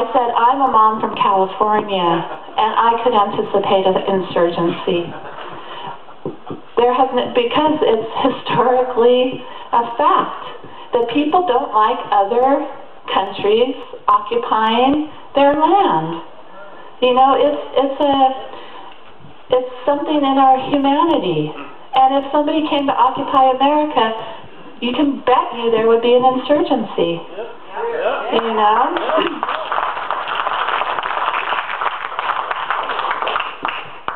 I said, I'm a mom from California, and I could anticipate an insurgency. There hasn't, because it's historically a fact that people don't like other countries occupying their land. You know, it's something in our humanity. And if somebody came to occupy America, you can bet you there would be an insurgency. You know?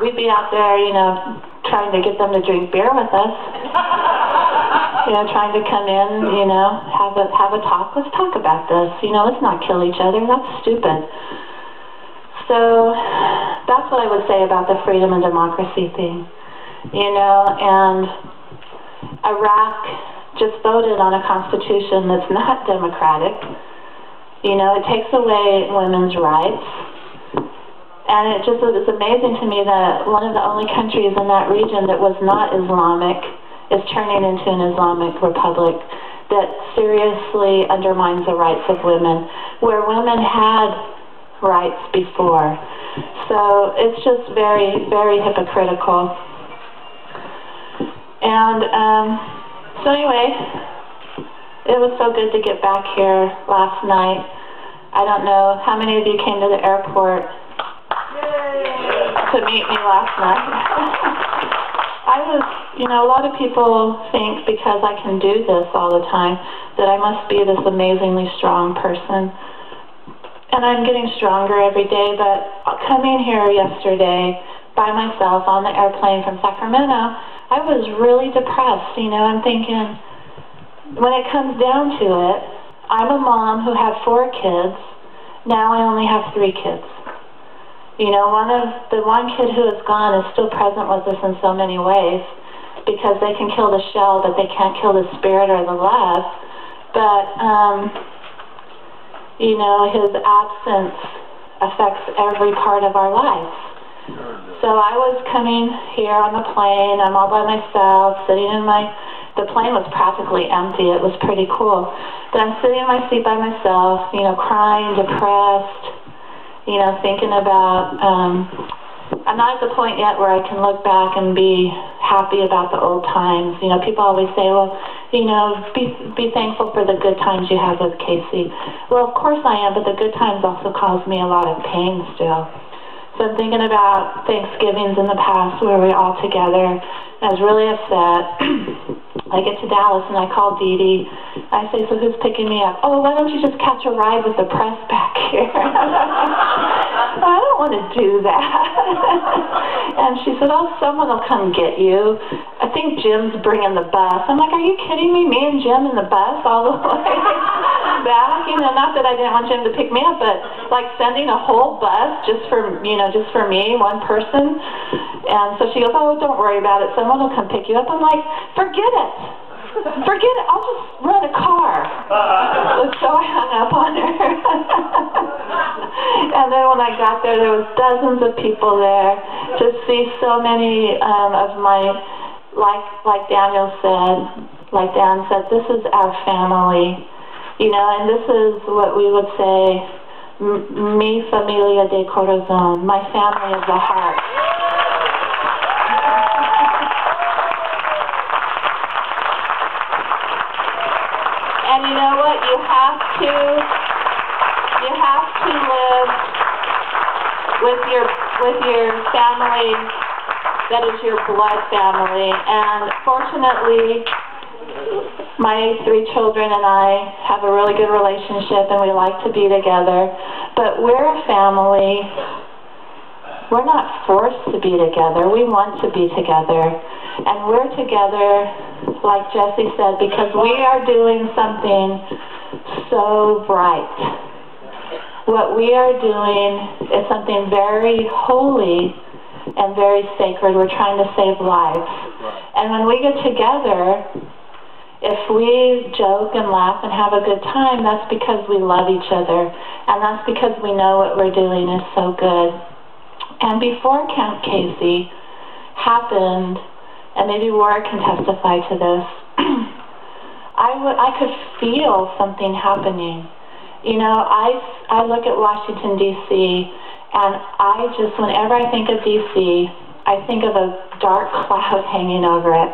We'd be out there, you know, trying to get them to drink beer with us. You know, trying to come in, you know, have a talk. Let's talk about this. You know, let's not kill each other. That's stupid. So that's what I would say about the freedom and democracy thing. You know, and Iraq just voted on a constitution that's not democratic. You know, it takes away women's rights. And it just is amazing to me that one of the only countries in that region that was not Islamic is turning into an Islamic republic that seriously undermines the rights of women, where women had rights before. So it's just very, very hypocritical. And so anyway, it was so good to get back here last night. I don't know how many of you came to the airport to meet me last night. I was, you know, a lot of people think because I can do this all the time that I must be this amazingly strong person. And I'm getting stronger every day, but coming here yesterday by myself on the airplane from Sacramento, I was really depressed. You know, I'm thinking, when it comes down to it, I'm a mom who had 4 kids. Now I only have 3 kids. You know, the one kid who is gone is still present with us in so many ways, because they can kill the shell, but they can't kill the spirit or the love. But, you know, his absence affects every part of our lives. So I was coming here on the plane, I'm all by myself, sitting in the plane was practically empty, it was pretty cool. But I'm sitting in my seat by myself, you know, crying, depressed, you know, thinking about, I'm not at the point yet where I can look back and be happy about the old times. You know, people always say, well, you know, be thankful for the good times you have with Casey. Well, of course I am, but the good times also cause me a lot of pain still. So I'm thinking about Thanksgivings in the past where we were all together. I was really upset. I get to Dallas and I call Dee Dee. I say, so who's picking me up? Oh, why don't you just catch a ride with the press back here? I don't want to do that. And she said, oh, someone will come get you. I think Jim's bringing the bus. I'm like, are you kidding me? Me and Jim in the bus all the way back? You know, not that I didn't want Jim to pick me up, but like sending a whole bus just for, you know, just for me, one person. And so she goes, oh, don't worry about it. Someone will come pick you up. I'm like, forget it. Forget it. I'll just rent a car. So I hung up on her. And then when I got there was dozens of people there to see so many of my, like Daniel said, like Dan said, this is our family. You know, and this is what we would say, mi familia de corazón, my family of the heart. And you know what? You have to live with your family that is your blood family. And fortunately, my 3 children and I have a really good relationship and we like to be together. But we're a family. We're not forced to be together. We want to be together. And we're together, like Jesse said, because we are doing something so bright. What we are doing is something very holy and very sacred. We're trying to save lives. And when we get together, if we joke and laugh and have a good time, that's because we love each other. And that's because we know what we're doing is so good. And before Camp Casey happened, and maybe Laura can testify to this, I could feel something happening You know, I look at Washington, D.C., and I just, whenever I think of D.C., I think of a dark cloud hanging over it.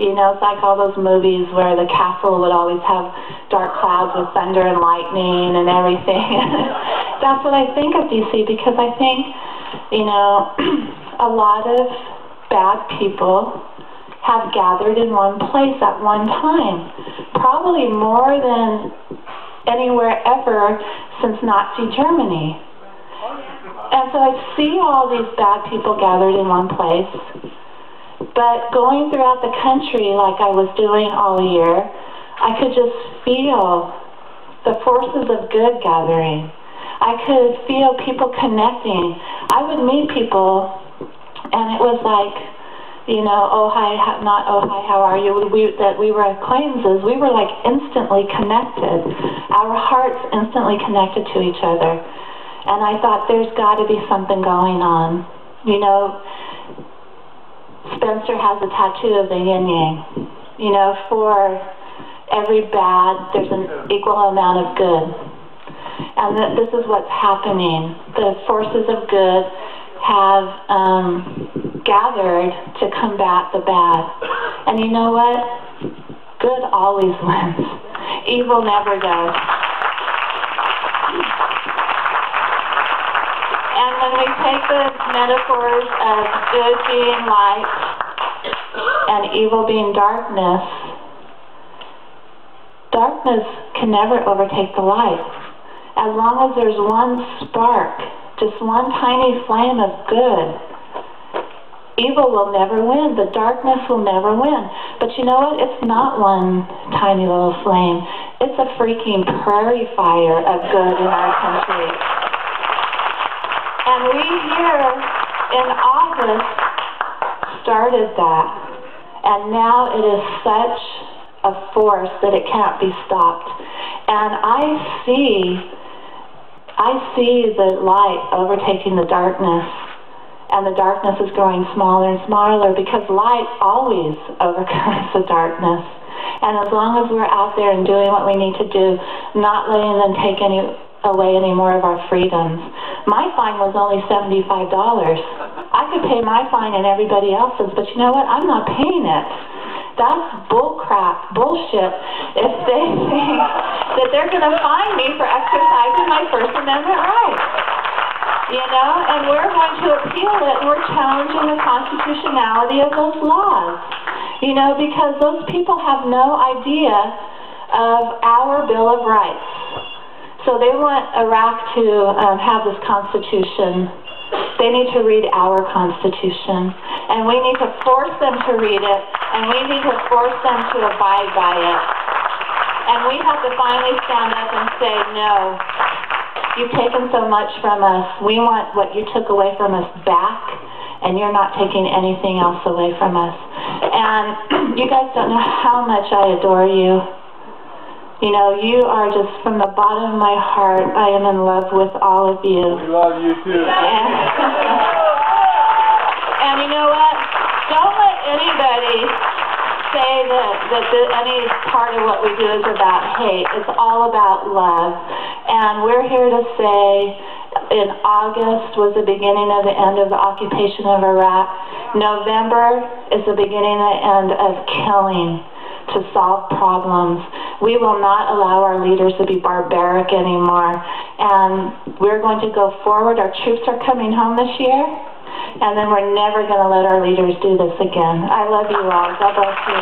You know, it's like all those movies where the castle would always have dark clouds with thunder and lightning and everything. That's what I think of D.C. because I think, you know, a lot of bad people have gathered in one place at one time. Probably more than anywhere ever since Nazi Germany. And so I see all these bad people gathered in one place, but going throughout the country like I was doing all year, I could just feel the forces of good gathering. I could feel people connecting. I would meet people, and it was like, you know, oh hi, not oh hi, how are you? That we were acquaintances. We were like instantly connected. Our hearts instantly connected to each other. And I thought, there's got to be something going on. You know, Spencer has a tattoo of the yin-yang. You know, for every bad, there's an equal amount of good. And this is what's happening. The forces of good have gathered to combat the bad. And you know what? Good always wins. Evil never does. And when we take the metaphors of good being light and evil being darkness, darkness can never overtake the light. As long as there's one spark, just one tiny flame of good, evil will never win. The darkness will never win. But you know what? It's not one tiny little flame. It's a freaking prairie fire of good in our country. And we here in August started that. And now it is such a force that it can't be stopped. And I see the light overtaking the darkness. And the darkness is growing smaller and smaller because light always overcomes the darkness. And as long as we're out there and doing what we need to do, not letting them take away any more of our freedoms. My fine was only $75. I could pay my fine and everybody else's, but you know what? I'm not paying it. That's bullcrap, bullshit, if they think that they're going to fine me for exercising my First Amendment rights. You know, and we're going to appeal it, and we're challenging the constitutionality of those laws. You know, because those people have no idea of our Bill of Rights. So they want Iraq to have this constitution. They need to read our constitution. And we need to force them to read it, and we need to force them to abide by it. And we have to finally stand up and say, no, you've taken so much from us. We want what you took away from us back, and you're not taking anything else away from us. And you guys don't know how much I adore you. You know, you are just, from the bottom of my heart, I am in love with all of you. We love you too. And you know what? Don't let anybody say that any part of what we do is about hate. It's all about love. And we're here to say, in August was the beginning of the end of the occupation of Iraq. November is the beginning and end of killing to solve problems. We will not allow our leaders to be barbaric anymore. And we're going to go forward. Our troops are coming home this year. And then we're never going to let our leaders do this again. I love you all. God bless you.